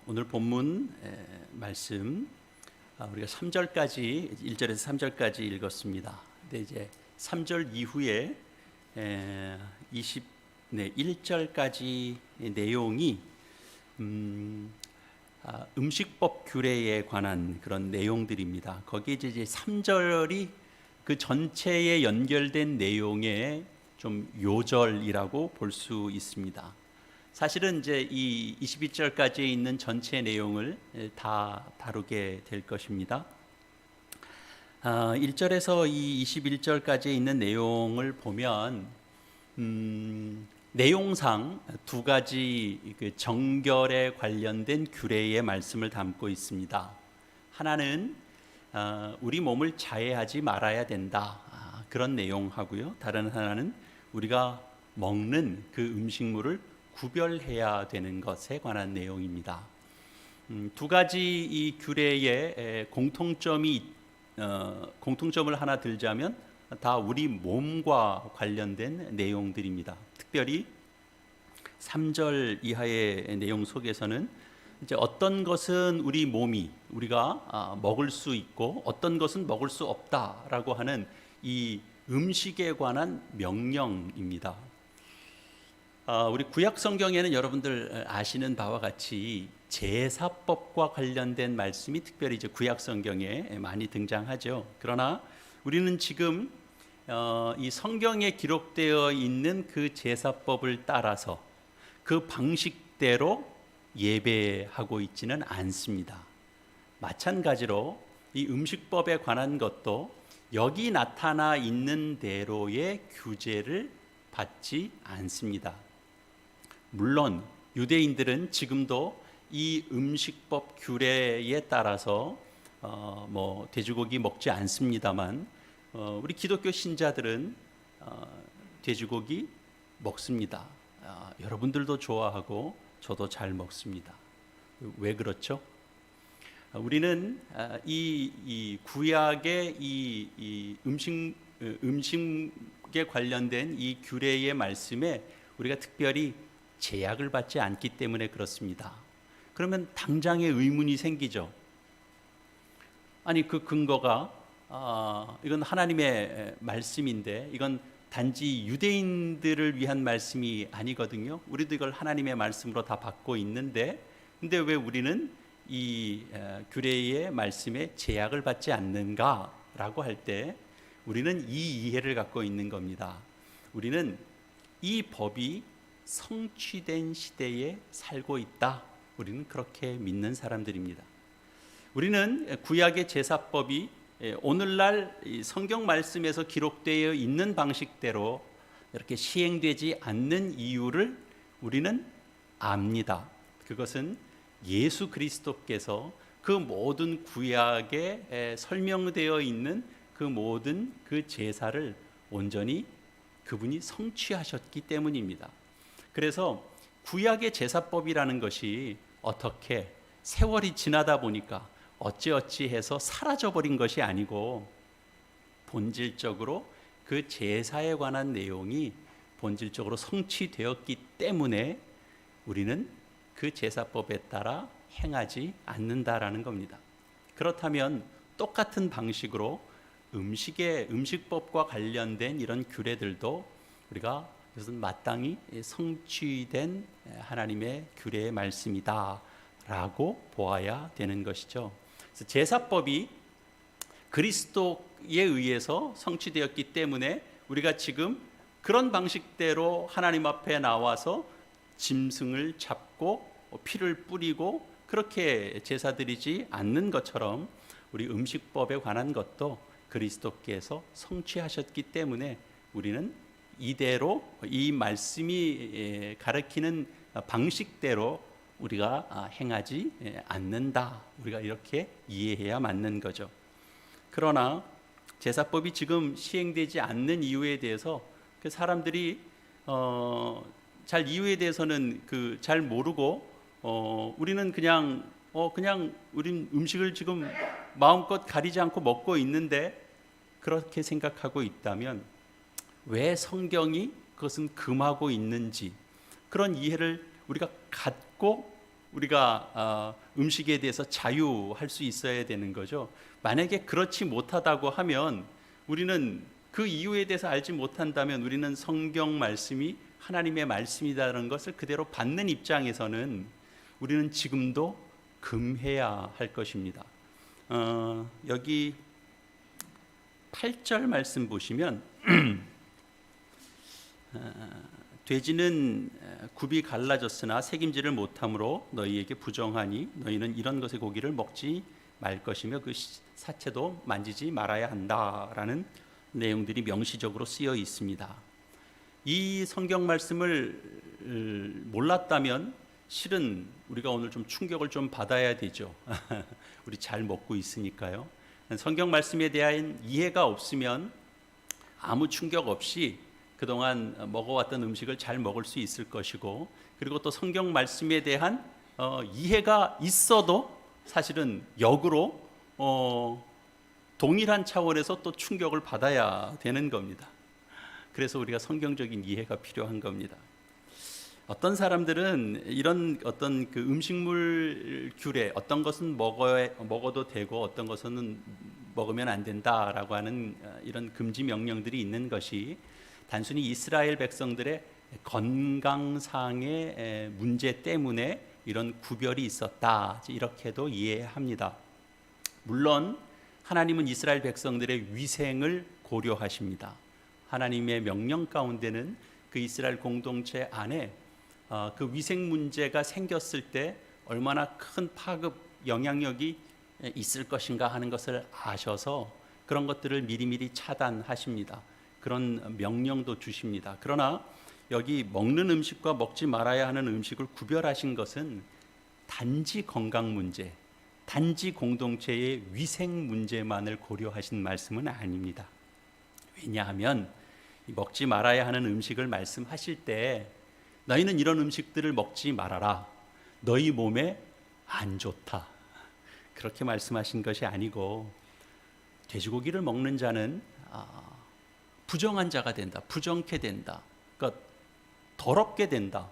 오늘 본문 말씀 우리가 3절까지 1절에서 3절까지 읽었습니다. 근데 이제 3절 이후에 1절까지 내용이 음식법 규례에 관한 그런 내용들입니다. 거기에 이제 3절이 그 전체에 연결된 내용의 좀 요절이라고 볼 수 있습니다. 사실은 이제 이 21절까지 있는 전체 내용을 다 다루게 될 것입니다. 1절에서 이 21절까지 있는 내용을 보면 내용상 두 가지 그 정결에 관련된 규례의 말씀을 담고 있습니다. 하나는 우리 몸을 자해하지 말아야 된다, 그런 내용하고요. 다른 하나는 우리가 먹는 그 음식물을 구별해야 되는 것에 관한 내용입니다. 두 가지 이 규례의 공통점을 하나 들자면 다 우리 몸과 관련된 내용들입니다. 특별히 3절 이하의 내용 속에서는 이제 어떤 것은 우리 몸이 우리가 먹을 수 있고 어떤 것은 먹을 수 없다라고 하는 이 음식에 관한 명령입니다. 우리 구약 성경에는 여러분들 아시는 바와 같이 제사법과 관련된 말씀이 특별히 이제 구약 성경에 많이 등장하죠. 그러나 우리는 지금 이 성경에 기록되어 있는 그 제사법을 따라서 그 방식대로 예배하고 있지는 않습니다. 마찬가지로 이 음식법에 관한 것도 여기 나타나 있는 대로의 규제를 받지 않습니다. 물론 유대인들은 지금도 이 음식법 규례에 따라서 돼지고기 먹지 않습니다만 우리 기독교 신자들은 돼지고기 먹습니다. 여러분들도 좋아하고 저도 잘 먹습니다. 왜 그렇죠? 우리는 이 구약의 이 음식에 관련된 이 규례의 말씀에 우리가 특별히 제약을 받지 않기 때문에 그렇습니다. 그러면 당장의 의문이 생기죠. 아니 그 근거가 이건 하나님의 말씀인데 이건 단지 유대인들을 위한 말씀이 아니거든요. 우리도 이걸 하나님의 말씀으로 다 받고 있는데 근데 왜 우리는 이 규례의 말씀에 제약을 받지 않는가라고 할 때 우리는 이 이해를 갖고 있는 겁니다. 우리는 이 법이 성취된 시대에 살고 있다. 우리는 그렇게 믿는 사람들입니다. 우리는 구약의 제사법이 오늘날 성경 말씀에서 기록되어 있는 방식대로 이렇게 시행되지 않는 이유를 우리는 압니다. 그것은 예수 그리스도께서 그 모든 구약에 설명되어 있는 그 모든 그 제사를 온전히 그분이 성취하셨기 때문입니다. 그래서 구약의 제사법이라는 것이 어떻게 세월이 지나다 보니까 어찌어찌해서 사라져버린 것이 아니고 본질적으로 그 제사에 관한 내용이 본질적으로 성취되었기 때문에 우리는 그 제사법에 따라 행하지 않는다라는 겁니다. 그렇다면 똑같은 방식으로 음식법과 관련된 이런 규례들도 우리가 이것은 마땅히 성취된 하나님의 규례의 말씀이다라고 보아야 되는 것이죠. 그래서 제사법이 그리스도에 의해서 성취되었기 때문에 우리가 지금 그런 방식대로 하나님 앞에 나와서 짐승을 잡고 피를 뿌리고 그렇게 제사 드리지 않는 것처럼 우리 음식법에 관한 것도 그리스도께서 성취하셨기 때문에 우리는 이대로 이 말씀이 가르치는 방식대로 우리가 행하지 않는다. 우리가 이렇게 이해해야 맞는 거죠. 그러나 제사법이 지금 시행되지 않는 이유에 대해서 그 사람들이 잘 이유에 대해서는 잘 모르고 우리는 그냥 우린 음식을 지금 마음껏 가리지 않고 먹고 있는데 그렇게 생각하고 있다면 왜 성경이 그것은 금하고 있는지 그런 이해를 우리가 갖고 우리가 음식에 대해서 자유할 수 있어야 되는 거죠. 만약에 그렇지 못하다고 하면 우리는 그 이유에 대해서 알지 못한다면 우리는 성경 말씀이 하나님의 말씀이라는 것을 그대로 받는 입장에서는 우리는 지금도 금해야 할 것입니다. 여기 8절 말씀 보시면 돼지는 굽이 갈라졌으나 새김질을 못함으로 너희에게 부정하니 너희는 이런 것의 고기를 먹지 말 것이며 그 사체도 만지지 말아야 한다라는 내용들이 명시적으로 쓰여 있습니다. 이 성경 말씀을 몰랐다면 실은 우리가 오늘 좀 충격을 좀 받아야 되죠. 우리 잘 먹고 있으니까요. 성경 말씀에 대한 이해가 없으면 아무 충격 없이 그동안 먹어왔던 음식을 잘 먹을 수 있을 것이고, 그리고 또 성경 말씀에 대한 이해가 있어도 사실은 역으로 동일한 차원에서 또 충격을 받아야 되는 겁니다. 그래서 우리가 성경적인 이해가 필요한 겁니다. 어떤 사람들은 이런 어떤 그 음식물 규례, 어떤 것은 먹어도 되고 어떤 것은 먹으면 안 된다라고 하는 이런 금지 명령들이 있는 것이 단순히 이스라엘 백성들의 건강상의 문제 때문에 이런 구별이 있었다, 이렇게도 이해합니다. 물론 하나님은 이스라엘 백성들의 위생을 고려하십니다. 하나님의 명령 가운데는 그 이스라엘 공동체 안에 그 위생 문제가 생겼을 때 얼마나 큰 파급 영향력이 있을 것인가 하는 것을 아셔서 그런 것들을 미리미리 차단하십니다. 그런 명령도 주십니다. 그러나 여기 먹는 음식과 먹지 말아야 하는 음식을 구별하신 것은 단지 건강 문제, 단지 공동체의 위생 문제만을 고려하신 말씀은 아닙니다. 왜냐하면 먹지 말아야 하는 음식을 말씀하실 때 너희는 이런 음식들을 먹지 말아라, 너희 몸에 안 좋다, 그렇게 말씀하신 것이 아니고, 돼지고기를 먹는 자는 부정한 자가 된다, 부정케 된다, 그러니까 더럽게 된다,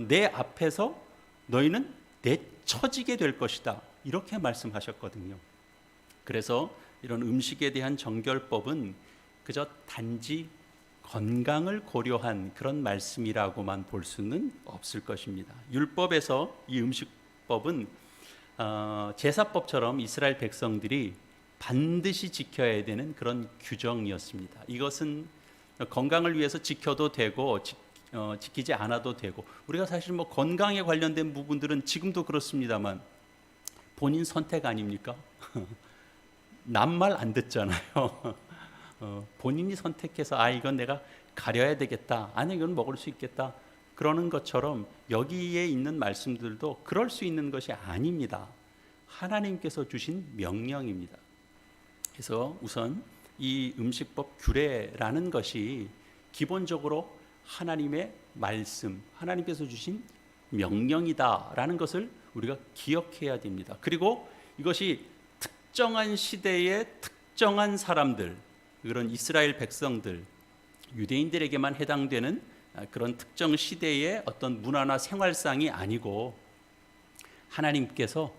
내 앞에서 너희는 내쳐지게 될 것이다, 이렇게 말씀하셨거든요. 그래서 이런 음식에 대한 정결법은 그저 단지 건강을 고려한 그런 말씀이라고만 볼 수는 없을 것입니다. 율법에서 이 음식법은 제사법처럼 이스라엘 백성들이 반드시 지켜야 되는 그런 규정이었습니다. 이것은 건강을 위해서 지켜도 되고 지키지 않아도 되고, 우리가 사실 뭐 건강에 관련된 부분들은 지금도 그렇습니다만 본인 선택 아닙니까? 남 말 안 듣잖아요. 본인이 선택해서 이건 내가 가려야 되겠다, 아니 이건 먹을 수 있겠다, 그러는 것처럼 여기에 있는 말씀들도 그럴 수 있는 것이 아닙니다. 하나님께서 주신 명령입니다. 그래서 우선 이 음식법 규례라는 것이 기본적으로 하나님의 말씀, 하나님께서 주신 명령이다라는 것을 우리가 기억해야 됩니다. 그리고 이것이 특정한 시대의 특정한 사람들, 그런 이스라엘 백성들, 유대인들에게만 해당되는 그런 특정 시대의 어떤 문화나 생활상이 아니고 하나님께서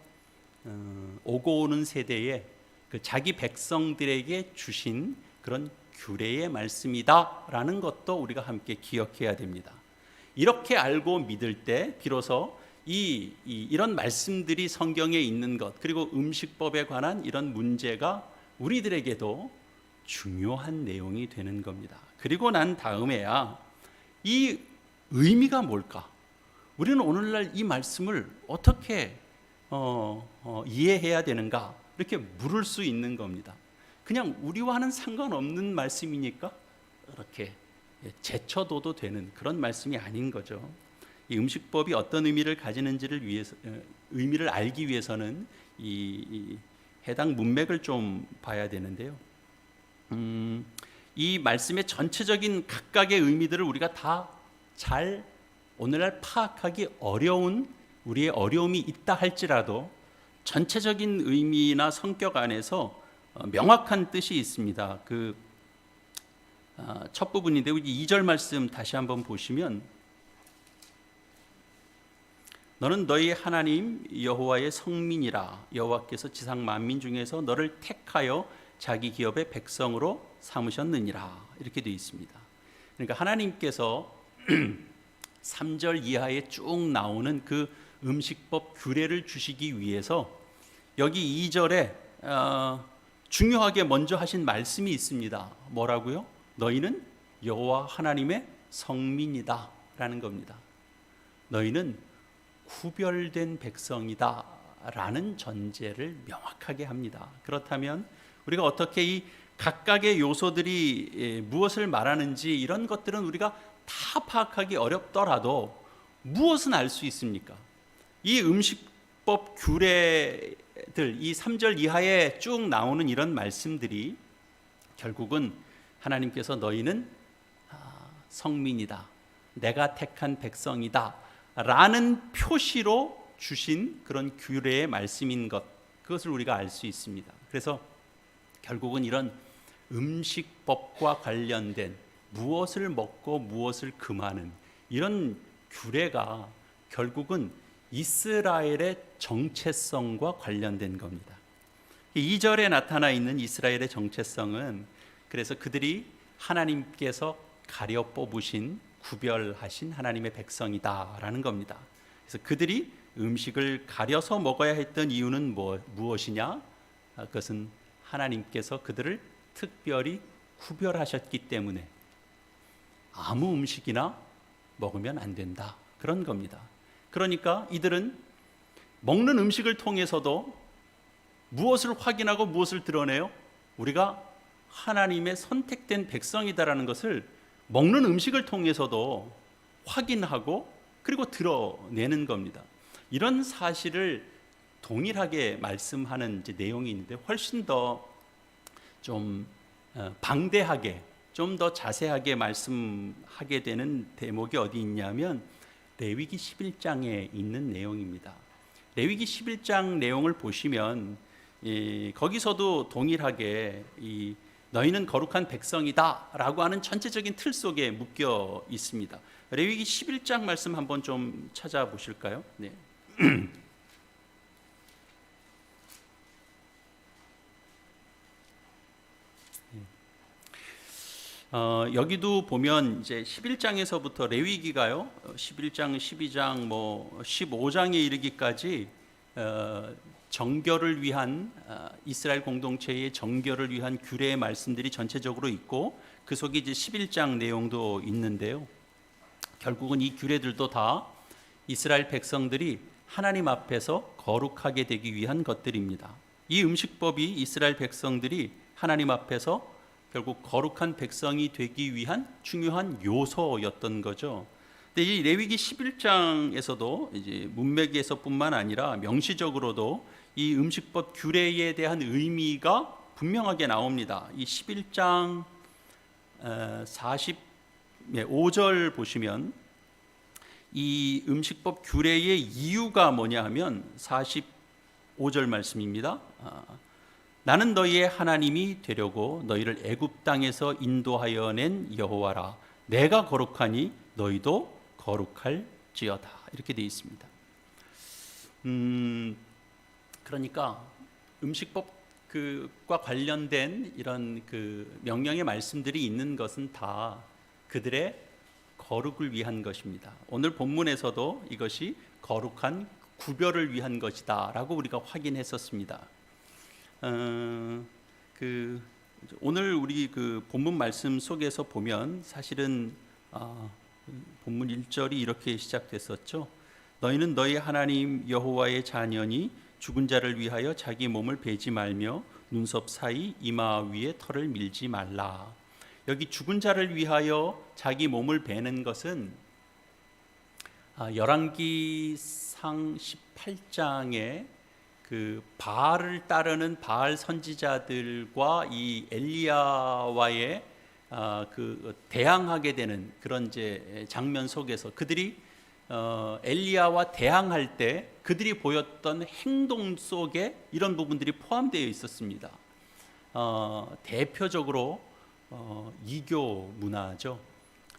오고 오는 세대에 그 자기 백성들에게 주신 그런 규례의 말씀이다라는 것도 우리가 함께 기억해야 됩니다. 이렇게 알고 믿을 때 비로소 이런 말씀들이 성경에 있는 것, 그리고 음식법에 관한 이런 문제가 우리들에게도 중요한 내용이 되는 겁니다. 그리고 난 다음에야 이 의미가 뭘까? 우리는 오늘날 이 말씀을 어떻게 이해해야 되는가? 이렇게 물을 수 있는 겁니다. 그냥 우리와는 상관없는 말씀이니까 이렇게 제쳐둬도 되는 그런 말씀이 아닌 거죠. 이 음식법이 어떤 의미를 가지는지를 위해서, 의미를 알기 위해서는 이 해당 문맥을 좀 봐야 되는데요. 이 말씀의 전체적인 각각의 의미들을 우리가 다 잘 오늘날 파악하기 어려운 우리의 어려움이 있다 할지라도 전체적인 의미나 성격 안에서 명확한 뜻이 있습니다. 첫 부분인데 2절 말씀 다시 한번 보시면 너는 너희 하나님 여호와의 성민이라. 여호와께서 지상 만민 중에서 너를 택하여 자기 기업의 백성으로 삼으셨느니라. 이렇게 되어 있습니다. 그러니까 하나님께서 3절 이하에 쭉 나오는 그 음식법 규례를 주시기 위해서 여기 2절에 중요하게 먼저 하신 말씀이 있습니다. 뭐라고요? 너희는 여호와 하나님의 성민이다 라는 겁니다. 너희는 구별된 백성이다 라는 전제를 명확하게 합니다. 그렇다면 우리가 어떻게 이 각각의 요소들이 무엇을 말하는지 이런 것들은 우리가 다 파악하기 어렵더라도 무엇은 알 수 있습니까? 이 음식법 규례들, 이 3절 이하에 쭉 나오는 이런 말씀들이 결국은 하나님께서 너희는 성민이다, 내가 택한 백성이다 라는 표시로 주신 그런 규례의 말씀인 것, 그것을 우리가 알 수 있습니다. 그래서 결국은 이런 음식법과 관련된 무엇을 먹고 무엇을 금하는 이런 규례가 결국은 이스라엘의 정체성과 관련된 겁니다. 2절에 나타나 있는 이스라엘의 정체성은 그래서 그들이 하나님께서 가려 뽑으신 구별하신 하나님의 백성이다라는 겁니다. 그래서 그들이 음식을 가려서 먹어야 했던 이유는 무엇이냐? 그것은 하나님께서 그들을 특별히 구별하셨기 때문에 아무 음식이나 먹으면 안 된다, 그런 겁니다. 그러니까 이들은 먹는 음식을 통해서도 무엇을 확인하고 무엇을 드러내요? 우리가 하나님의 선택된 백성이다라는 것을 먹는 음식을 통해서도 확인하고 그리고 드러내는 겁니다. 이런 사실을 동일하게 말씀하는 이제 내용이 있는데 훨씬 더 좀 방대하게, 좀 더 자세하게 말씀하게 되는 대목이 어디 있냐면 레위기 11장에 있는 내용입니다. 레위기 11장 내용을 보시면 거기서도 동일하게 너희는 거룩한 백성이다 라고 하는 전체적인 틀 속에 묶여 있습니다. 레위기 11장 말씀 한번 좀 찾아보실까요? 네. 여기도 보면 이제 11장에서부터 레위기가요, 11장, 12장, 15장에 이르기까지 정결을 위한 이스라엘 공동체의 정결을 위한 규례의 말씀들이 전체적으로 있고 그 속에 이제 11장 내용도 있는데요. 결국은 이 규례들도 다 이스라엘 백성들이 하나님 앞에서 거룩하게 되기 위한 것들입니다. 이 음식법이 이스라엘 백성들이 하나님 앞에서 결국 거룩한 백성이 되기 위한 중요한 요소였던 거죠. 근데 이 레위기 11장에서도 이제 문맥에서뿐만 아니라 명시적으로도 이 음식법 규례에 대한 의미가 분명하게 나옵니다. 이 11장 45절 보시면 이 음식법 규례의 이유가 뭐냐 하면 45절 말씀입니다. 나는 너희의 하나님이 되려고 너희를 애굽 땅에서 인도하여 낸 여호와라. 내가 거룩하니 너희도 거룩할지어다. 이렇게 되어 있습니다. 그러니까 음식법과 관련된 이런 그 명령의 말씀들이 있는 것은 다 그들의 거룩을 위한 것입니다. 오늘 본문에서도 이것이 거룩한 구별을 위한 것이다라고 우리가 확인했었습니다. 오늘 우리 그 본문 말씀 속에서 보면 사실은 본문 1절이 이렇게 시작됐었죠. 너희는 너희 하나님 여호와의 자녀니 죽은 자를 위하여 자기 몸을 베지 말며 눈썹 사이 이마 위에 털을 밀지 말라. 여기 죽은 자를 위하여 자기 몸을 베는 것은 열왕기상 18장에 그 바알을 따르는 바알 선지자들과 이 엘리야와의 그 대항하게 되는 그런 이제 장면 속에서 그들이 엘리야와 대항할 때 그들이 보였던 행동 속에 이런 부분들이 포함되어 있었습니다. 대표적으로 이교 문화죠.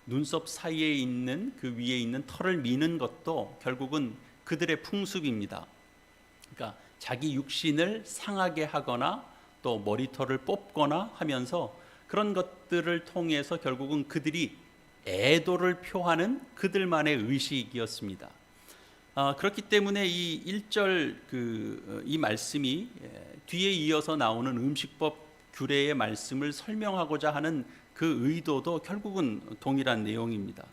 눈썹 사이에 있는 그 위에 있는 털을 미는 것도 결국은 그들의 풍습입니다. 그러니까 자기 육신을 상하게 하거나 또 머리털을 뽑거나 하면서 그런 것들을 통해서 결국은 그들이 애도를 표하는 그들만의 의식이었습니다. 그렇기 때문에 이 1절 이 말씀이 뒤에 이어서 나오는 음식법 규례의 말씀을 설명하고자 하는 그 의도도 결국은 동일한 내용입니다.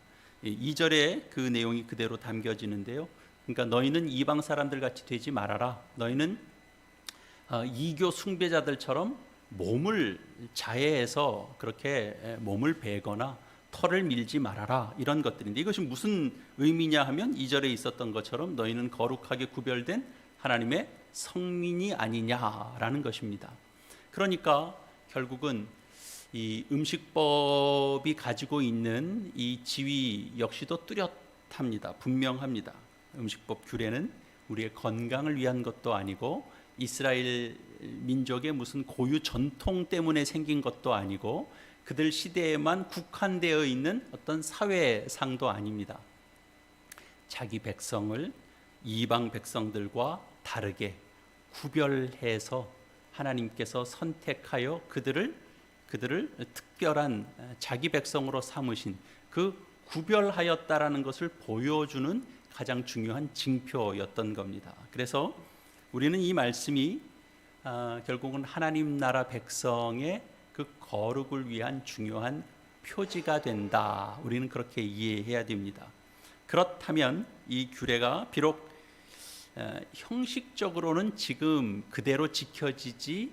2절에 그 내용이 그대로 담겨지는데요. 그러니까 너희는 이방 사람들 같이 되지 말아라. 너희는 이교 숭배자들처럼 몸을 자해해서 그렇게 몸을 베거나 털을 밀지 말아라, 이런 것들인데, 이것이 무슨 의미냐 하면 2절에 있었던 것처럼 너희는 거룩하게 구별된 하나님의 성민이 아니냐라는 것입니다. 그러니까 결국은 이 음식법이 가지고 있는 이 지위 역시도 뚜렷합니다. 분명합니다. 음식법 규례는 우리의 건강을 위한 것도 아니고 이스라엘 민족의 무슨 고유 전통 때문에 생긴 것도 아니고 그들 시대에만 국한되어 있는 어떤 사회상도 아닙니다. 자기 백성을 이방 백성들과 다르게 구별해서 하나님께서 선택하여 그들을 특별한 자기 백성으로 삼으신 그 구별하였다라는 것을 보여주는 가장 중요한 징표였던 겁니다. 그래서 우리는 이 말씀이 결국은 하나님 나라 백성의 그 거룩을 위한 중요한 표지가 된다. 우리는 그렇게 이해해야 됩니다. 그렇다면 이 규례가 비록 형식적으로는 지금 그대로 지켜지지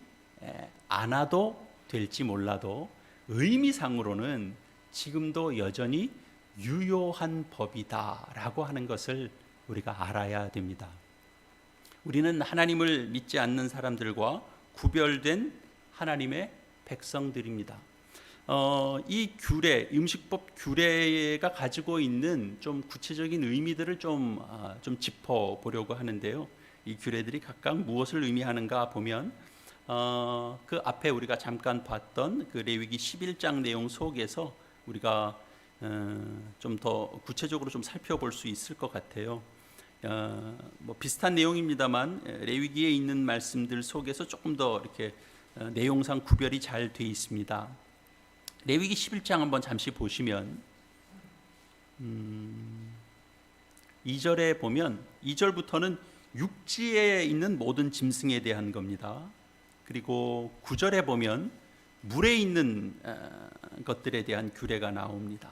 않아도 될지 몰라도 의미상으로는 지금도 여전히 유효한 법이다라고 하는 것을 우리가 알아야 됩니다. 우리는 하나님을 믿지 않는 사람들과 구별된 하나님의 백성들입니다. 이 규례, 음식법 규례가 가지고 있는 좀 구체적인 의미들을 좀 짚어보려고 하는데요. 이 규례들이 각각 무엇을 의미하는가 보면 그 앞에 우리가 잠깐 봤던 그 레위기 11장 내용 속에서 우리가 좀 더 구체적으로 좀 살펴볼 수 있을 것 같아요. 뭐 비슷한 내용입니다만 레위기에 있는 말씀들 속에서 조금 더 이렇게 내용상 구별이 잘 돼 있습니다. 레위기 11장 한번 잠시 보시면 2절에 보면 2절부터는 육지에 있는 모든 짐승에 대한 겁니다. 그리고 9절에 보면 물에 있는 것들에 대한 규례가 나옵니다.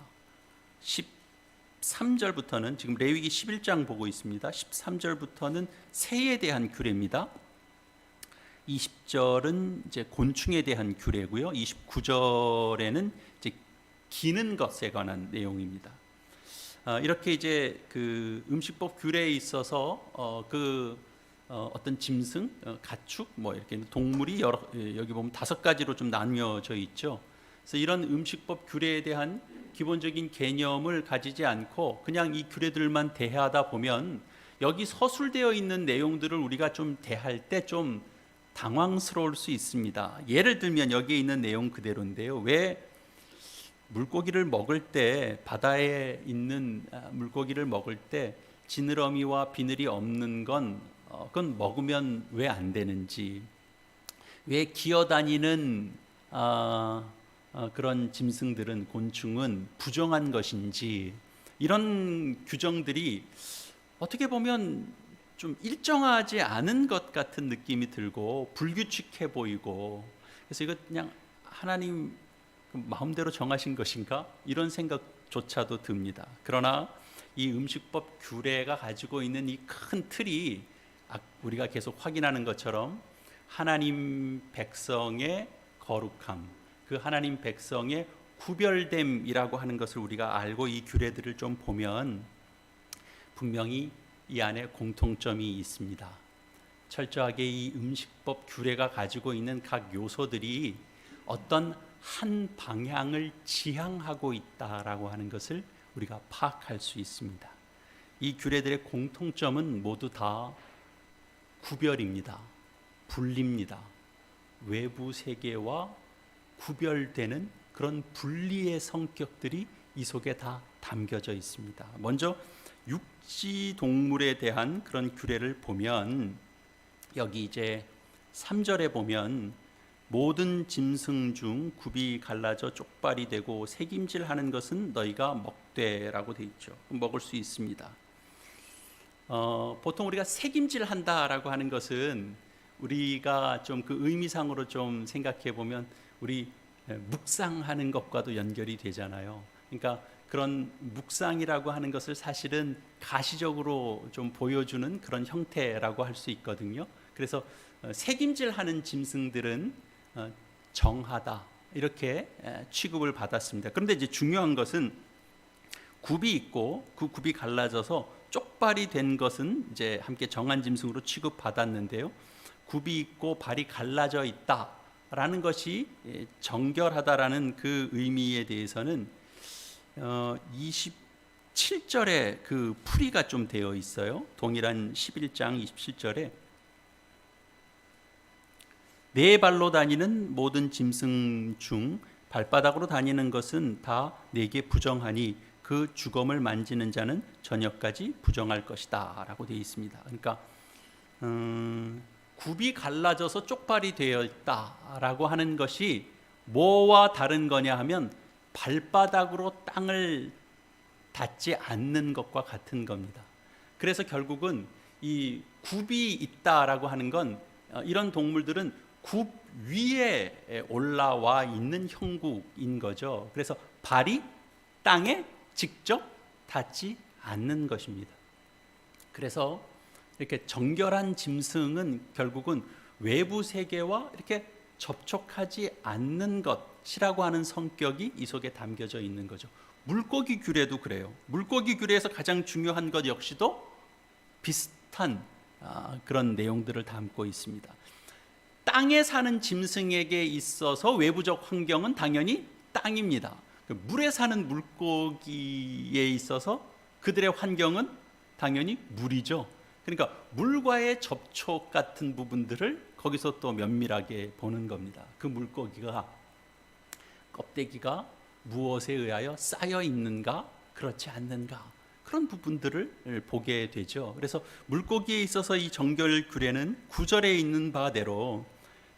13절부터는 지금 레위기 11장 보고 있습니다. 13절부터는 새에 대한 규례입니다. 20절은 이제 곤충에 대한 규례고요. 29절에는 이제 기는 것에 관한 내용입니다. 이렇게 이제 그 음식법 규례에 있어서 어떤 짐승, 가축, 뭐 이렇게 동물이 여기 보면 5가지로 좀 나뉘어져 있죠. 그래서 이런 음식법 규례에 대한 기본적인 개념을 가지지 않고 그냥 이 규례들만 대하다 보면 여기 서술되어 있는 내용들을 우리가 좀 대할 때 좀 당황스러울 수 있습니다. 예를 들면 여기에 있는 내용 그대로인데요. 왜 물고기를 먹을 때, 바다에 있는 물고기를 먹을 때 지느러미와 비늘이 없는 건 그건 먹으면 왜 안 되는지, 왜 기어다니는 그런 짐승들은, 곤충은 부정한 것인지, 이런 규정들이 어떻게 보면 좀 일정하지 않은 것 같은 느낌이 들고 불규칙해 보이고, 그래서 이거 그냥 하나님 마음대로 정하신 것인가? 이런 생각조차도 듭니다. 그러나 이 음식법 규례가 가지고 있는 이 큰 틀이 우리가 계속 확인하는 것처럼 하나님 백성의 거룩함, 그 하나님 백성의 구별됨이라고 하는 것을 우리가 알고 이 규례들을 좀 보면 분명히 이 안에 공통점이 있습니다. 철저하게 이 음식법 규례가 가지고 있는 각 요소들이 어떤 한 방향을 지향하고 있다라고 하는 것을 우리가 파악할 수 있습니다. 이 규례들의 공통점은 모두 다 구별입니다. 분리입니다. 외부 세계와 구별되는 그런 분리의 성격들이 이 속에 다 담겨져 있습니다. 먼저 육지 동물에 대한 그런 규례를 보면 여기 이제 3절에 보면 모든 짐승 중 굽이 갈라져 쪽발이 되고 새김질하는 것은 너희가 먹되라고 돼 있죠. 먹을 수 있습니다. 보통 우리가 새김질한다라고 하는 것은 우리가 좀 그 의미상으로 좀 생각해 보면 우리 묵상하는 것과도 연결이 되잖아요. 그러니까 그런 묵상이라고 하는 것을 사실은 가시적으로 좀 보여주는 그런 형태라고 할 수 있거든요. 그래서 새김질하는 짐승들은 정하다 이렇게 취급을 받았습니다. 그런데 이제 중요한 것은 굽이 있고 그 굽이 갈라져서 쪽발이 된 것은 이제 함께 정한 짐승으로 취급받았는데요. 굽이 있고 발이 갈라져 있다라는 것이 정결하다라는 그 의미에 대해서는 27절에 그 풀이가 좀 되어 있어요. 동일한 11장 27절에 네 발로 다니는 모든 짐승 중 발바닥으로 다니는 것은 다 내게 부정하니 그 주검을 만지는 자는 저녁까지 부정할 것이다 라고 되어 있습니다. 그러니까 굽이 갈라져서 쪽발이 되어 있다라고 하는 것이 뭐와 다른 거냐 하면 발바닥으로 땅을 닿지 않는 것과 같은 겁니다. 그래서 결국은 이 굽이 있다라고 하는 건 이런 동물들은 굽 위에 올라와 있는 형국인 거죠. 그래서 발이 땅에 직접 닿지 않는 것입니다. 그래서 이렇게 정결한 짐승은 결국은 외부 세계와 이렇게 접촉하지 않는 것이라고 하는 성격이 이 속에 담겨져 있는 거죠. 물고기 규례도 그래요. 물고기 규례에서 가장 중요한 것 역시도 비슷한 그런 내용들을 담고 있습니다. 땅에 사는 짐승에게 있어서 외부적 환경은 당연히 땅입니다. 물에 사는 물고기에 있어서 그들의 환경은 당연히 물이죠. 그러니까 물과의 접촉 같은 부분들을 거기서 또 면밀하게 보는 겁니다. 그 물고기가 껍데기가 무엇에 의하여 쌓여 있는가, 그렇지 않는가, 그런 부분들을 보게 되죠. 그래서 물고기에 있어서 이 정결 규례는 9절에 있는 바대로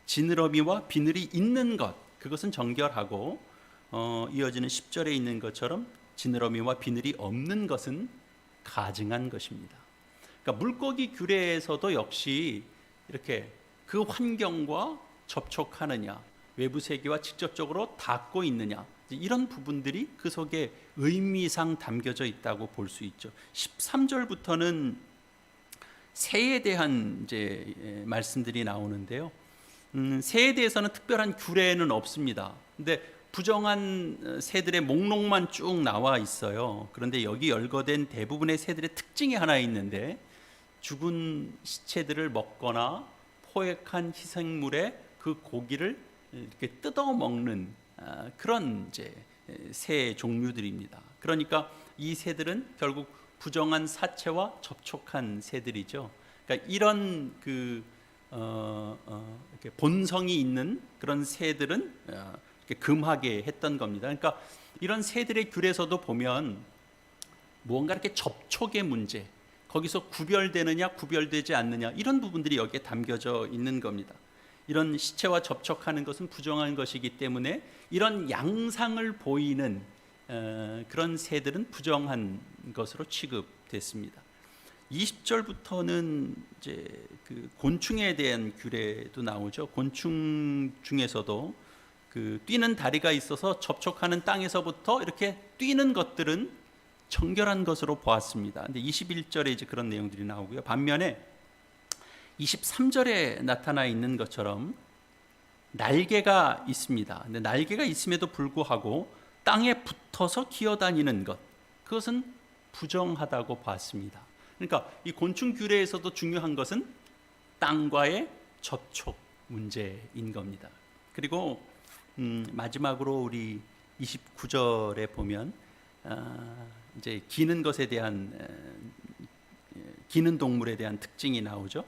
지느러미와 비늘이 있는 것, 그것은 정결하고 이어지는 10절에 있는 것처럼 지느러미와 비늘이 없는 것은 가증한 것입니다. 그러니까 물고기 규례에서도 역시 이렇게 그 환경과 접촉하느냐, 외부 세계와 직접적으로 닿고 있느냐, 이런 부분들이 그 속에 의미상 담겨져 있다고 볼 수 있죠. 13절부터는 새에 대한 이제 말씀들이 나오는데요. 새에 대해서는 특별한 규례는 없습니다. 근데 부정한 새들의 목록만 쭉 나와 있어요. 그런데 여기 열거된 대부분의 새들의 특징이 하나 있는데 죽은 시체들을 먹거나 포획한 희생물의 그 고기를 이렇게 뜯어 먹는 그런 이제 새 종류들입니다. 그러니까 이 새들은 결국 부정한 사체와 접촉한 새들이죠. 그러니까 이런 이렇게 본성이 있는 그런 새들은 이렇게 금하게 했던 겁니다. 그러니까 이런 새들의 규례에서도 보면 무언가 이렇게 접촉의 문제, 거기서 구별되느냐 구별되지 않느냐, 이런 부분들이 여기에 담겨져 있는 겁니다. 이런 시체와 접촉하는 것은 부정한 것이기 때문에 이런 양상을 보이는 그런 새들은 부정한 것으로 취급됐습니다. 20절부터는 이제 그 곤충에 대한 규례도 나오죠. 곤충 중에서도 그 뛰는 다리가 있어서 접촉하는 땅에서부터 이렇게 뛰는 것들은 정결한 것으로 보았습니다. 근데 21절에 이제 그런 내용들이 나오고요. 반면에 23절에 나타나 있는 것처럼 날개가 있습니다. 근데 날개가 있음에도 불구하고 땅에 붙어서 기어다니는 것, 그것은 부정하다고 봤습니다. 그러니까 이 곤충 규례에서도 중요한 것은 땅과의 접촉 문제인 겁니다. 그리고 마지막으로 우리 29절에 보면 이제 기는 것에 대한 기는 동물에 대한 특징이 나오죠.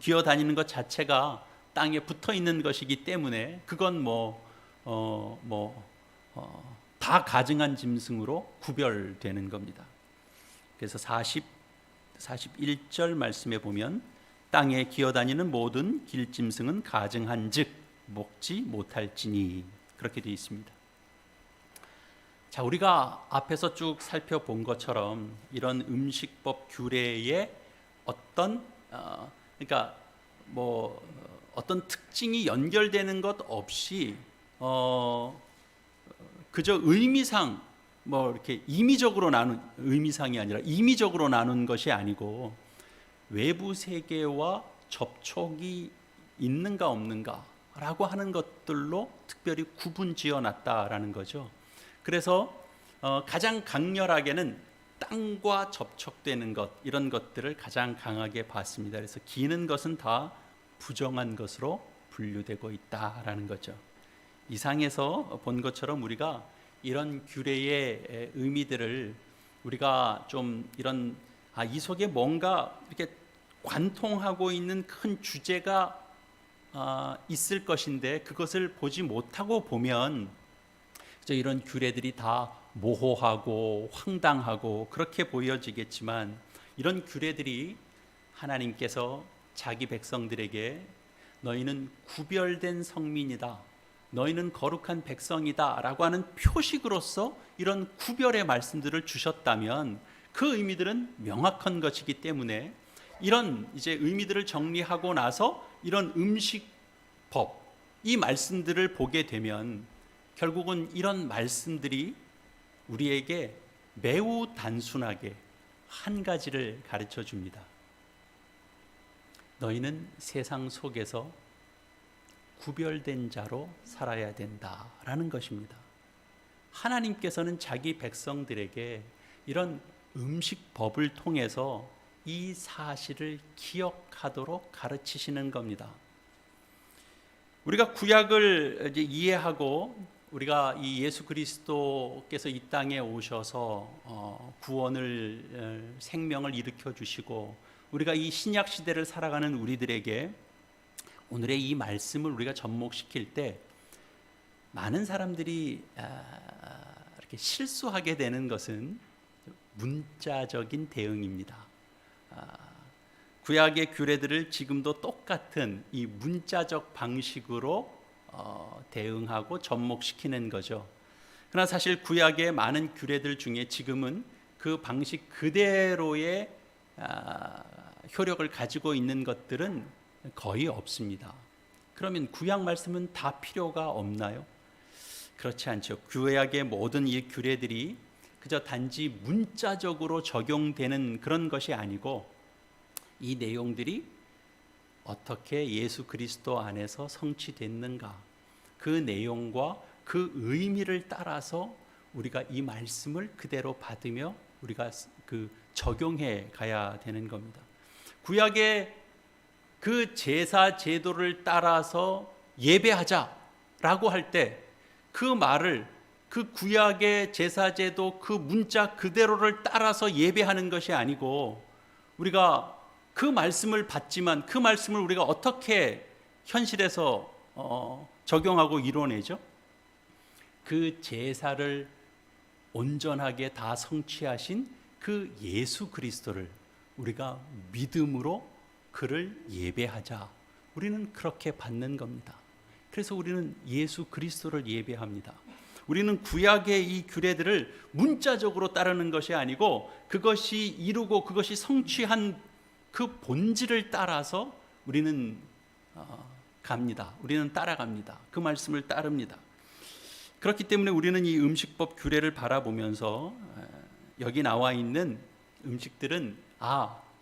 기어다니는 것 자체가 땅에 붙어 있는 것이기 때문에 그건 다 가증한 짐승으로 구별되는 겁니다. 그래서 41절 말씀에 보면 땅에 기어다니는 모든 길짐승은 가증한즉 먹지 못할지니, 그렇게 되어 있습니다. 자, 우리가 앞에서 쭉 살펴본 것처럼 이런 음식법 규례에 어떤 그러니까 어떤 특징이 연결되는 것 없이 그저 의미상 이렇게 임의적으로 나눈, 의미상이 아니라 임의적으로 나눈 것이 아니고 외부 세계와 접촉이 있는가 없는가라고 하는 것들로 특별히 구분지어 놨다라는 거죠. 그래서 가장 강렬하게는 땅과 접촉되는 것, 이런 것들을 가장 강하게 봤습니다. 그래서 기는 것은 다 부정한 것으로 분류되고 있다라는 거죠. 이상에서 본 것처럼 우리가 이런 규례의 의미들을 우리가 좀 이런 이 속에 뭔가 이렇게 관통하고 있는 큰 주제가 있을 것인데 그것을 보지 못하고 보면 이런 규례들이 다 모호하고 황당하고 그렇게 보여지겠지만, 이런 규례들이 하나님께서 자기 백성들에게 너희는 구별된 성민이다, 너희는 거룩한 백성이다 라고 하는 표식으로서 이런 구별의 말씀들을 주셨다면 그 의미들은 명확한 것이기 때문에 이런 이제 의미들을 정리하고 나서 이런 음식법, 이 말씀들을 보게 되면 결국은 이런 말씀들이 우리에게 매우 단순하게 한 가지를 가르쳐 줍니다. 너희는 세상 속에서 구별된 자로 살아야 된다라는 것입니다. 하나님께서는 자기 백성들에게 이런 음식법을 통해서 이 사실을 기억하도록 가르치시는 겁니다. 우리가 구약을 이제 이해하고 우리가 이 예수 그리스도께서 이 땅에 오셔서 구원을, 생명을 일으켜 주시고 우리가 이 신약 시대를 살아가는 우리들에게 오늘의 이 말씀을 우리가 접목시킬 때 많은 사람들이 이렇게 실수하게 되는 것은 문자적인 대응입니다. 구약의 규례들을 지금도 똑같은 이 문자적 방식으로 대응하고 접목시키는 거죠. 그러나 사실 구약의 많은 규례들 중에 지금은 그 방식 그대로의 효력을 가지고 있는 것들은 거의 없습니다. 그러면 구약 말씀은 다 필요가 없나요? 그렇지 않죠. 구약의 모든 이 규례들이 그저 단지 문자적으로 적용되는 그런 것이 아니고 이 내용들이 어떻게 예수 그리스도 안에서 성취됐는가, 그 내용과 그 의미를 따라서 우리가 이 말씀을 그대로 받으며 우리가 적용해 가야 되는 겁니다. 구약의 그 제사 제도를 따라서 예배하자라고 할 때 그 말을, 그 구약의 제사 제도 그 문자 그대로를 따라서 예배하는 것이 아니고 우리가 그 말씀을 받지만 그 말씀을 우리가 어떻게 현실에서 적용하고 이뤄내죠? 그 제사를 온전하게 다 성취하신 그 예수 그리스도를 우리가 믿음으로 그를 예배하자. 우리는 그렇게 받는 겁니다. 그래서 우리는 예수 그리스도를 예배합니다. 우리는 구약의 이 규례들을 문자적으로 따르는 것이 아니고 그것이 이루고 그것이 성취한 그 본질을 따라서 우리는 갑니다. 우리는 따라갑니다. 그 말씀을 따릅니다. 그렇기 때문에 우리는 이 음식법 규례를 바라보면서 여기 나와 있는 음식들은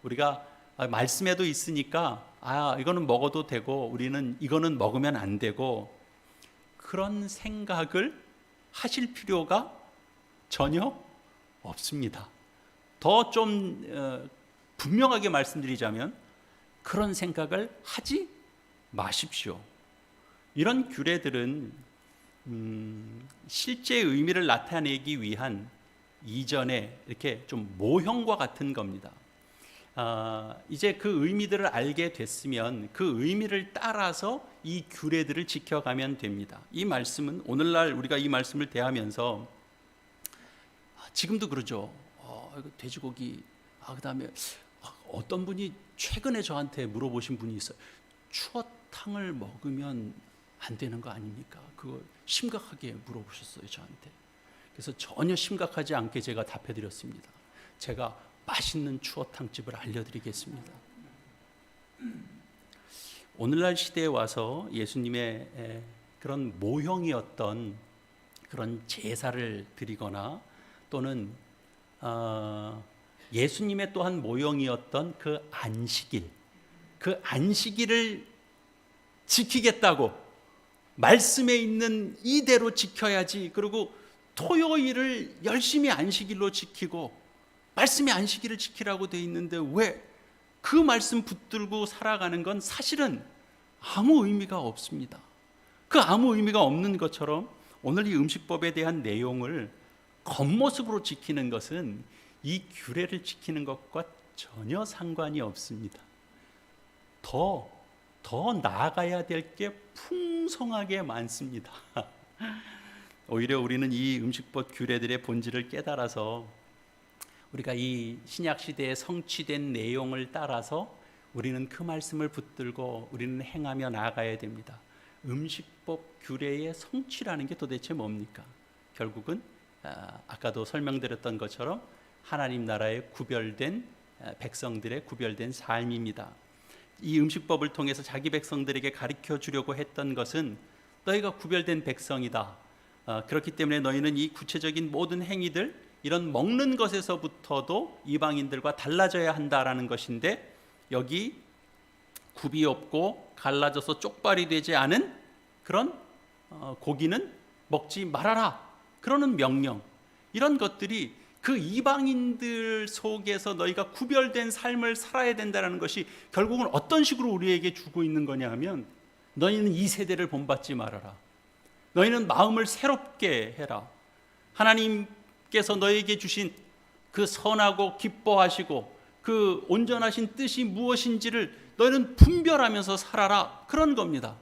우리가 말씀에도 있으니까 이거는 먹어도 되고 우리는 이거는 먹으면 안 되고 그런 생각을 하실 필요가 전혀 없습니다. 더 좀 분명하게 말씀드리자면 그런 생각을 하지 마십시오. 이런 규례들은 실제 의미를 나타내기 위한 이전에 이렇게 좀 모형과 같은 겁니다. 이제 그 의미들을 알게 됐으면 그 의미를 따라서 이 규례들을 지켜가면 됩니다. 이 말씀은 오늘날 우리가 이 말씀을 대하면서 지금도 그러죠. 이거 돼지고기. 그다음에 어떤 분이 최근에 저한테 물어보신 분이 있어요. 추어탕을 먹으면 안 되는 거 아닙니까? 그거 심각하게 물어보셨어요, 저한테. 그래서 전혀 심각하지 않게 제가 답해드렸습니다. 제가 맛있는 추어탕집을 알려드리겠습니다. 오늘날 시대에 와서 예수님의 그런 모형이었던 그런 제사를 드리거나 또는 예수님의 또한 모형이었던 그 안식일을 지키겠다고 말씀에 있는 이대로 지켜야지, 그리고 토요일을 열심히 안식일로 지키고 말씀의 안식일을 지키라고 돼 있는데 왜 그 말씀 붙들고 살아가는 건 사실은 아무 의미가 없습니다. 그 아무 의미가 없는 것처럼 오늘 이 음식법에 대한 내용을 겉모습으로 지키는 것은 이 규례를 지키는 것과 전혀 상관이 없습니다. 더 나아가야 될 게 풍성하게 많습니다. 오히려 우리는 이 음식법 규례들의 본질을 깨달아서 우리가 이 신약 시대에 성취된 내용을 따라서 우리는 그 말씀을 붙들고 우리는 행하며 나아가야 됩니다. 음식법 규례의 성취라는 게 도대체 뭡니까? 결국은 아까도 설명드렸던 것처럼 하나님 나라의 구별된 백성들의 구별된 삶입니다. 이 음식법을 통해서 자기 백성들에게 가르쳐 주려고 했던 것은 너희가 구별된 백성이다. 그렇기 때문에 너희는 이 구체적인 모든 행위들, 이런 먹는 것에서부터도 이방인들과 달라져야 한다라는 것인데, 여기 굽이 없고 갈라져서 쪽발이 되지 않은 그런 고기는 먹지 말아라, 그러는 명령, 이런 것들이 그 이방인들 속에서 너희가 구별된 삶을 살아야 된다는 것이 결국은 어떤 식으로 우리에게 주고 있는 거냐 하면, 너희는 이 세대를 본받지 말아라, 너희는 마음을 새롭게 해라, 하나님께서 너희에게 주신 그 선하고 기뻐하시고 그 온전하신 뜻이 무엇인지를 너희는 분별하면서 살아라, 그런 겁니다.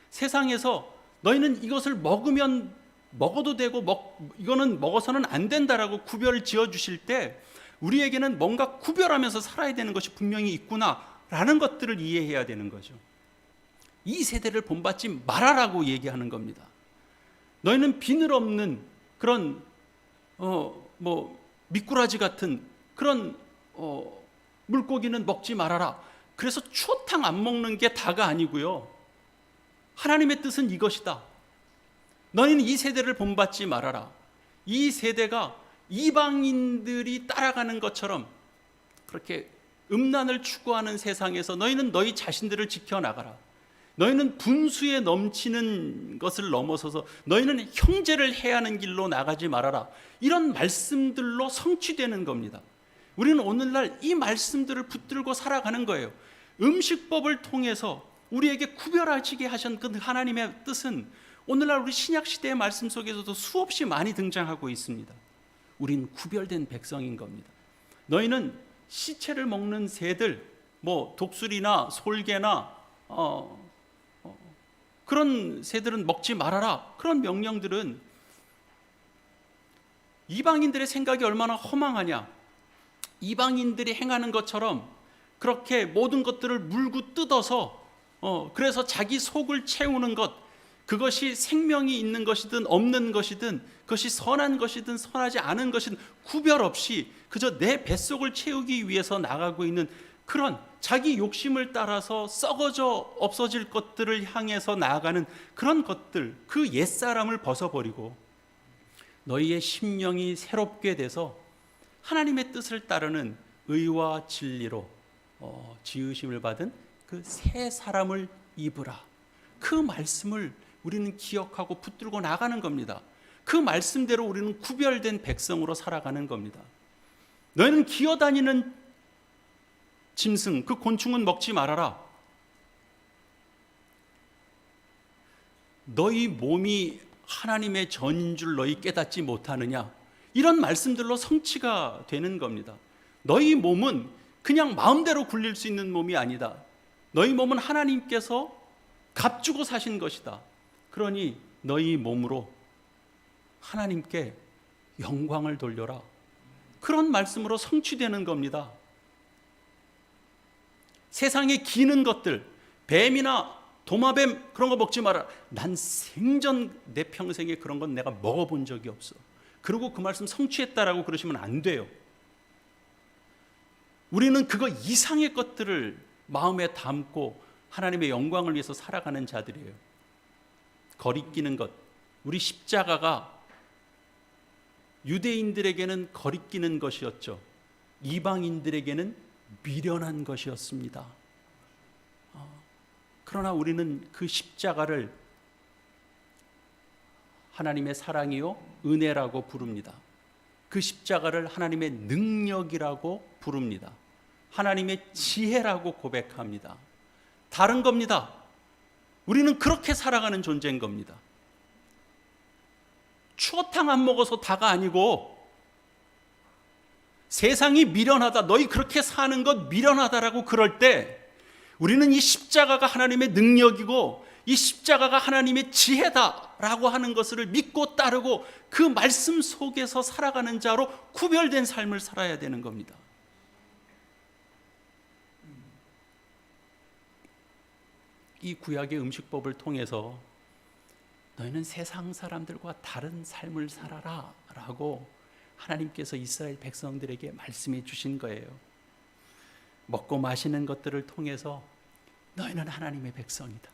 세상에서 너희는 이것을 먹어도 되고 이거는 먹어서는 안 된다라고 구별을 지어주실 때 우리에게는 뭔가 구별하면서 살아야 되는 것이 분명히 있구나라는 것들을 이해해야 되는 거죠. 이 세대를 본받지 말아라고 얘기하는 겁니다. 너희는 비늘 없는 그런 미꾸라지 같은 그런 물고기는 먹지 말아라. 그래서 추어탕 안 먹는 게 다가 아니고요, 하나님의 뜻은 이것이다. 너희는 이 세대를 본받지 말아라. 이 세대가 이방인들이 따라가는 것처럼 그렇게 음란을 추구하는 세상에서 너희는 너희 자신들을 지켜나가라. 너희는 분수에 넘치는 것을 넘어서서 너희는 형제를 해하는 길로 나가지 말아라. 이런 말씀들로 성취되는 겁니다. 우리는 오늘날 이 말씀들을 붙들고 살아가는 거예요. 음식법을 통해서 우리에게 구별하시게 하신 그 하나님의 뜻은 오늘날 우리 신약시대의 말씀 속에서도 수없이 많이 등장하고 있습니다. 우린 구별된 백성인 겁니다. 너희는 시체를 먹는 새들, 독수리나 솔개나 그런 새들은 먹지 말아라, 그런 명령들은 이방인들의 생각이 얼마나 허망하냐. 이방인들이 행하는 것처럼 그렇게 모든 것들을 물고 뜯어서 그래서 자기 속을 채우는 것, 그것이 생명이 있는 것이든 없는 것이든, 그것이 선한 것이든 선하지 않은 것이든 구별 없이 그저 내 뱃속을 채우기 위해서 나가고 있는 그런 자기 욕심을 따라서 썩어져 없어질 것들을 향해서 나아가는 그런 것들, 그 옛사람을 벗어버리고 너희의 심령이 새롭게 돼서 하나님의 뜻을 따르는 의와 진리로 지으심을 받은 그 새 사람을 입으라. 그 말씀을 우리는 기억하고 붙들고 나가는 겁니다. 그 말씀대로 우리는 구별된 백성으로 살아가는 겁니다. 너희는 기어다니는 짐승, 그 곤충은 먹지 말아라. 너희 몸이 하나님의 전인 줄 너희 깨닫지 못하느냐, 이런 말씀들로 성취가 되는 겁니다. 너희 몸은 그냥 마음대로 굴릴 수 있는 몸이 아니다. 너희 몸은 하나님께서 값주고 사신 것이다. 그러니 너희 몸으로 하나님께 영광을 돌려라. 그런 말씀으로 성취되는 겁니다. 세상에 기는 것들, 뱀이나 도마뱀 그런 거 먹지 마라. 난 생전 내 평생에 그런 건 내가 먹어본 적이 없어. 그리고 그 말씀 성취했다라고 그러시면 안 돼요. 우리는 그거 이상의 것들을 마음에 담고 하나님의 영광을 위해서 살아가는 자들이에요. 거리끼는 것, 우리 십자가가 유대인들에게는 거리끼는 것이었죠. 이방인들에게는 미련한 것이었습니다. 그러나 우리는 그 십자가를 하나님의 사랑이요 은혜라고 부릅니다. 그 십자가를 하나님의 능력이라고 부릅니다. 하나님의 지혜라고 고백합니다. 다른 겁니다. 우리는 그렇게 살아가는 존재인 겁니다. 추어탕 안 먹어서 다가 아니고, 세상이 미련하다, 너희 그렇게 사는 것 미련하다라고 그럴 때 우리는 이 십자가가 하나님의 능력이고 이 십자가가 하나님의 지혜다라고 하는 것을 믿고 따르고 그 말씀 속에서 살아가는 자로 구별된 삶을 살아야 되는 겁니다. 이 구약의 음식법을 통해서 너희는 세상 사람들과 다른 삶을 살아라 라고 하나님께서 이스라엘 백성들에게 말씀해 주신 거예요. 먹고 마시는 것들을 통해서 너희는 하나님의 백성이다,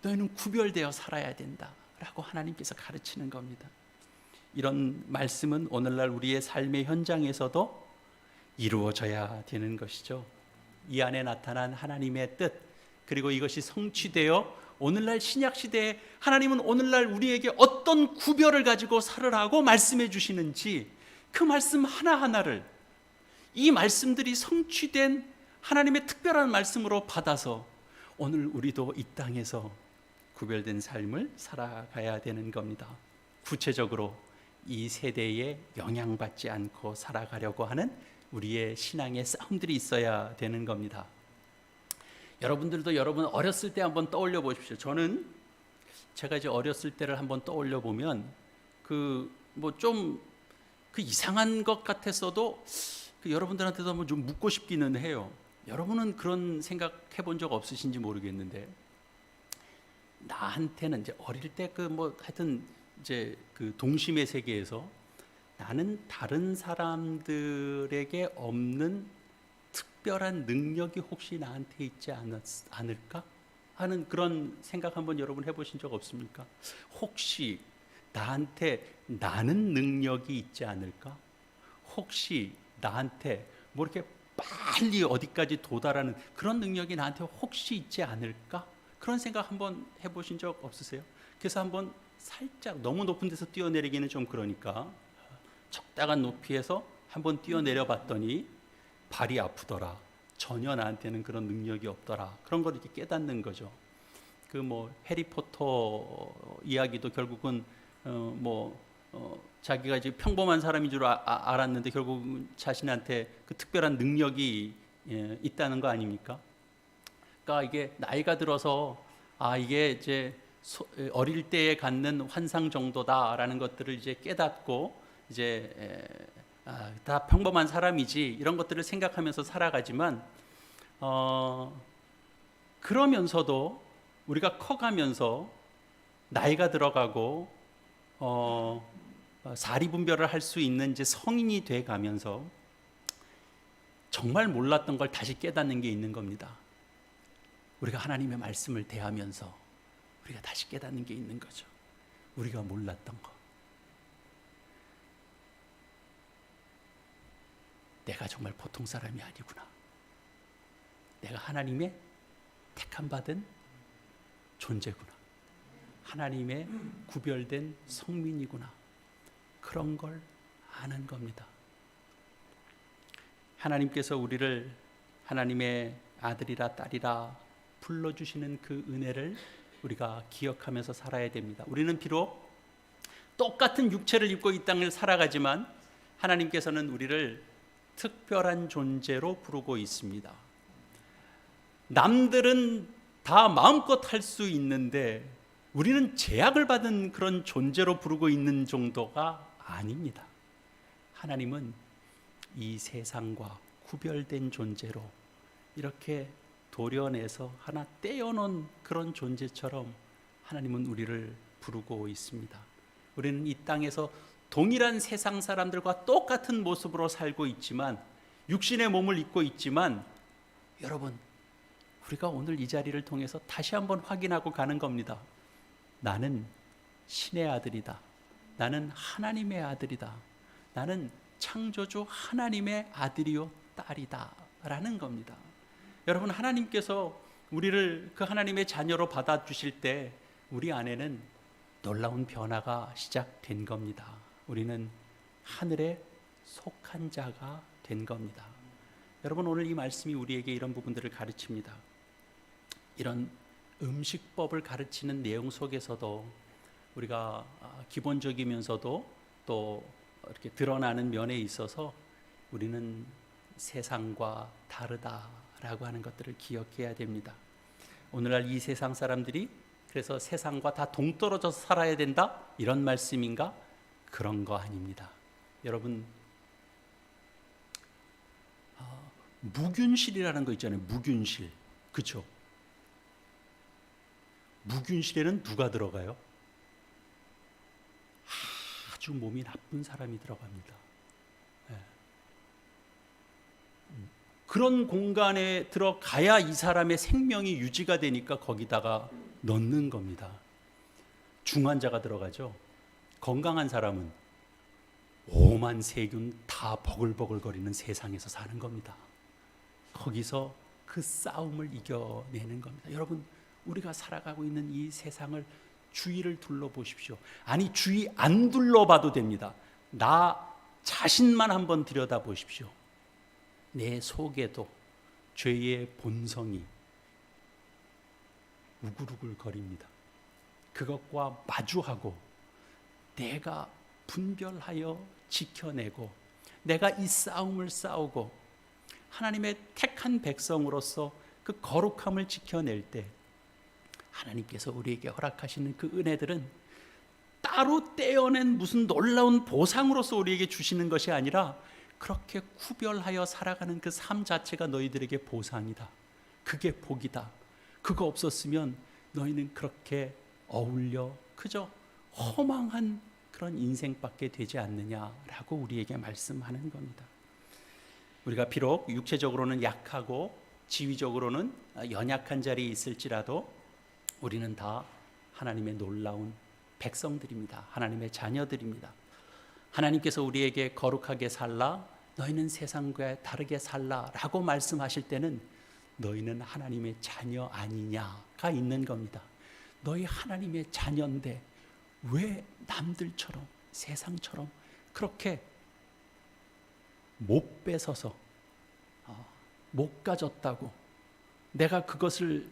너희는 구별되어 살아야 된다 라고 하나님께서 가르치는 겁니다. 이런 말씀은 오늘날 우리의 삶의 현장에서도 이루어져야 되는 것이죠. 이 안에 나타난 하나님의 뜻, 그리고 이것이 성취되어 오늘날 신약시대에 하나님은 오늘날 우리에게 어떤 구별을 가지고 살으라고 말씀해 주시는지 그 말씀 하나하나를, 이 말씀들이 성취된 하나님의 특별한 말씀으로 받아서 오늘 우리도 이 땅에서 구별된 삶을 살아가야 되는 겁니다. 구체적으로 이 세대에 영향받지 않고 살아가려고 하는 우리의 신앙의 싸움들이 있어야 되는 겁니다. 여러분들도 여러분 어렸을 때 한번 떠올려 보십시오. 제가 이제 어렸을 때를 한번 떠올려 보면 그 이상한 것 같았어도 여러분들한테도 한번 좀 묻고 싶기는 해요. 여러분은 그런 생각해 본 적 없으신지 모르겠는데, 나한테는 이제 어릴 때 하여튼 이제 그 동심의 세계에서 나는 다른 사람들에게 없는 특별한 능력이 혹시 나한테 있지 않을까 하는 그런 생각 한번 여러분 해보신 적 없습니까? 혹시 나한테 나는 능력이 있지 않을까? 혹시 나한테 뭐 이렇게 빨리 어디까지 도달하는 그런 능력이 나한테 혹시 있지 않을까? 그런 생각 한번 해보신 적 없으세요? 그래서 한번 살짝, 너무 높은 데서 뛰어내리기는 좀 그러니까 적당한 높이에서 한번 뛰어내려 봤더니 발이 아프더라, 전혀 나한테는 그런 능력이 없더라, 그런 걸 이렇게 깨닫는 거죠. 해리포터 이야기도 결국은 자기가 이제 평범한 사람인 줄 알았는데 결국 자신한테 그 특별한 능력이 있다는 거 아닙니까? 그러니까 이게 나이가 들어서 이게 이제 어릴 때에 갖는 환상 정도다라는 것들을 이제 깨닫고 이제 다 평범한 사람이지 이런 것들을 생각하면서 살아가지만 그러면서도 우리가 커가면서 나이가 들어가고 사리분별을 할 수 있는 이제 성인이 돼 가면서 정말 몰랐던 걸 다시 깨닫는 게 있는 겁니다. 우리가 하나님의 말씀을 대하면서 우리가 다시 깨닫는 게 있는 거죠. 우리가 몰랐던 거. 내가 정말 보통 사람이 아니구나. 내가 하나님의 택함 받은 존재구나. 하나님의 구별된 성민이구나. 그런 걸 아는 겁니다. 하나님께서 우리를 하나님의 아들이라 딸이라 불러주시는 그 은혜를 우리가 기억하면서 살아야 됩니다. 우리는 비록 똑같은 육체를 입고 이 땅을 살아가지만 하나님께서는 우리를 특별한 존재로 부르고 있습니다. 남들은 다 마음껏 할 수 있는데 우리는 제약을 받은 그런 존재로 부르고 있는 정도가 아닙니다. 하나님은 이 세상과 구별된 존재로 이렇게 도려내서 하나 떼어놓은 그런 존재처럼 하나님은 우리를 부르고 있습니다. 우리는 이 땅에서 동일한 세상 사람들과 똑같은 모습으로 살고 있지만, 육신의 몸을 입고 있지만, 여러분, 우리가 오늘 이 자리를 통해서 다시 한번 확인하고 가는 겁니다. 나는 신의 아들이다. 나는 하나님의 아들이다. 나는 창조주 하나님의 아들이요 딸이다 라는 겁니다. 여러분, 하나님께서 우리를 그 하나님의 자녀로 받아주실 때 우리 안에는 놀라운 변화가 시작된 겁니다. 우리는 하늘에 속한 자가 된 겁니다. 여러분, 오늘 이 말씀이 우리에게 이런 부분들을 가르칩니다. 이런 음식법을 가르치는 내용 속에서도 우리가 기본적이면서도 또 이렇게 드러나는 면에 있어서 우리는 세상과 다르다라고 하는 것들을 기억해야 됩니다. 오늘날 이 세상 사람들이 그래서 세상과 다 동떨어져서 살아야 된다? 이런 말씀인가? 그런 거 아닙니다. 여러분, 무균실이라는 거 있잖아요. 무균실. 그렇죠? 무균실에는 누가 들어가요? 아주 몸이 나쁜 사람이 들어갑니다. 네. 그런 공간에 들어가야 이 사람의 생명이 유지가 되니까 거기다가 넣는 겁니다. 중환자가 들어가죠. 건강한 사람은 오만 세균 다 버글버글거리는 세상에서 사는 겁니다. 거기서 그 싸움을 이겨내는 겁니다. 여러분, 우리가 살아가고 있는 이 세상을 주위를 둘러보십시오. 아니, 주위 안 둘러봐도 됩니다. 나 자신만 한번 들여다보십시오. 내 속에도 죄의 본성이 우글우글거립니다. 그것과 마주하고 내가 분별하여 지켜내고 내가 이 싸움을 싸우고 하나님의 택한 백성으로서 그 거룩함을 지켜낼 때 하나님께서 우리에게 허락하시는 그 은혜들은 따로 떼어낸 무슨 놀라운 보상으로서 우리에게 주시는 것이 아니라 그렇게 구별하여 살아가는 그 삶 자체가 너희들에게 보상이다. 그게 복이다. 그거 없었으면 너희는 그렇게 어울려 그저 허망한 그런 인생밖에 되지 않느냐라고 우리에게 말씀하는 겁니다. 우리가 비록 육체적으로는 약하고 지위적으로는 연약한 자리에 있을지라도 우리는 다 하나님의 놀라운 백성들입니다. 하나님의 자녀들입니다. 하나님께서 우리에게 거룩하게 살라, 너희는 세상과 다르게 살라 라고 말씀하실 때는 너희는 하나님의 자녀 아니냐가 있는 겁니다. 너희 하나님의 자녀인데 왜 남들처럼 세상처럼 그렇게 못 뺏어서 못 가졌다고, 내가 그것을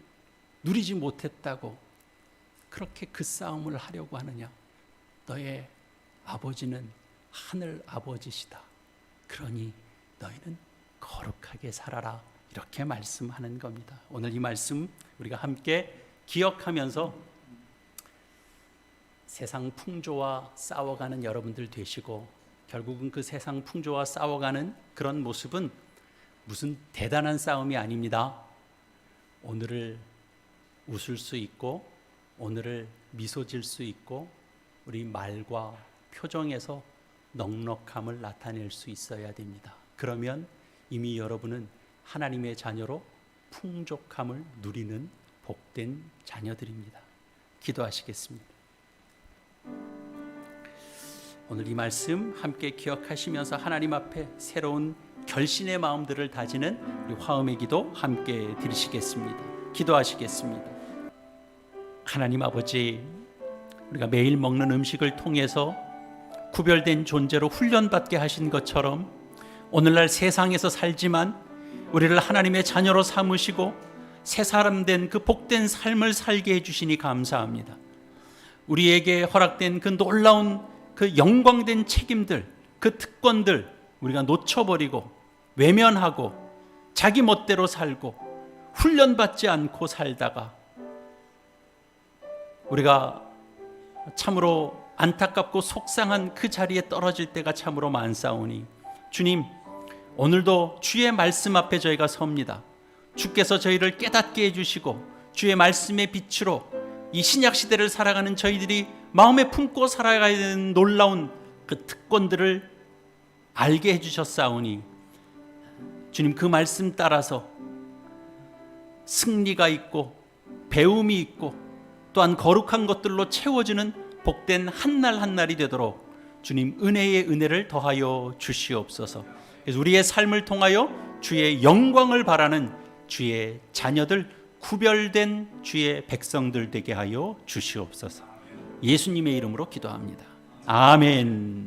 누리지 못했다고 그렇게 그 싸움을 하려고 하느냐? 너의 아버지는 하늘 아버지시다. 그러니 너희는 거룩하게 살아라. 이렇게 말씀하는 겁니다. 오늘 이 말씀 우리가 함께 기억하면서 세상 풍조와 싸워가는 여러분들 되시고, 결국은 그 세상 풍조와 싸워가는 그런 모습은 무슨 대단한 싸움이 아닙니다. 오늘을 웃을 수 있고 오늘을 미소 질 수 있고 우리 말과 표정에서 넉넉함을 나타낼 수 있어야 됩니다. 그러면 이미 여러분은 하나님의 자녀로 풍족함을 누리는 복된 자녀들입니다. 기도하시겠습니다. 오늘 이 말씀 함께 기억하시면서 하나님 앞에 새로운 결신의 마음들을 다지는 우리 화음의 기도 함께 드리시겠습니다. 기도하시겠습니다. 하나님 아버지, 우리가 매일 먹는 음식을 통해서 구별된 존재로 훈련받게 하신 것처럼 오늘날 세상에서 살지만 우리를 하나님의 자녀로 삼으시고 새 사람 된 그 복된 삶을 살게 해주시니 감사합니다. 우리에게 허락된 그 놀라운 그 영광된 책임들, 그 특권들 우리가 놓쳐버리고 외면하고 자기 멋대로 살고 훈련받지 않고 살다가 우리가 참으로 안타깝고 속상한 그 자리에 떨어질 때가 참으로 많사오니, 주님, 오늘도 주의 말씀 앞에 저희가 섭니다. 주께서 저희를 깨닫게 해주시고 주의 말씀의 빛으로 이 신약 시대를 살아가는 저희들이 마음에 품고 살아가야 되는 놀라운 그 특권들을 알게 해주셨사오니 주님, 그 말씀 따라서 승리가 있고 배움이 있고 또한 거룩한 것들로 채워주는 복된 한날 한날이 되도록 주님 은혜의 은혜를 더하여 주시옵소서. 그래서 우리의 삶을 통하여 주의 영광을 바라는 주의 자녀들, 구별된 주의 백성들 되게 하여 주시옵소서. 예수님의 이름으로 기도합니다. 아멘.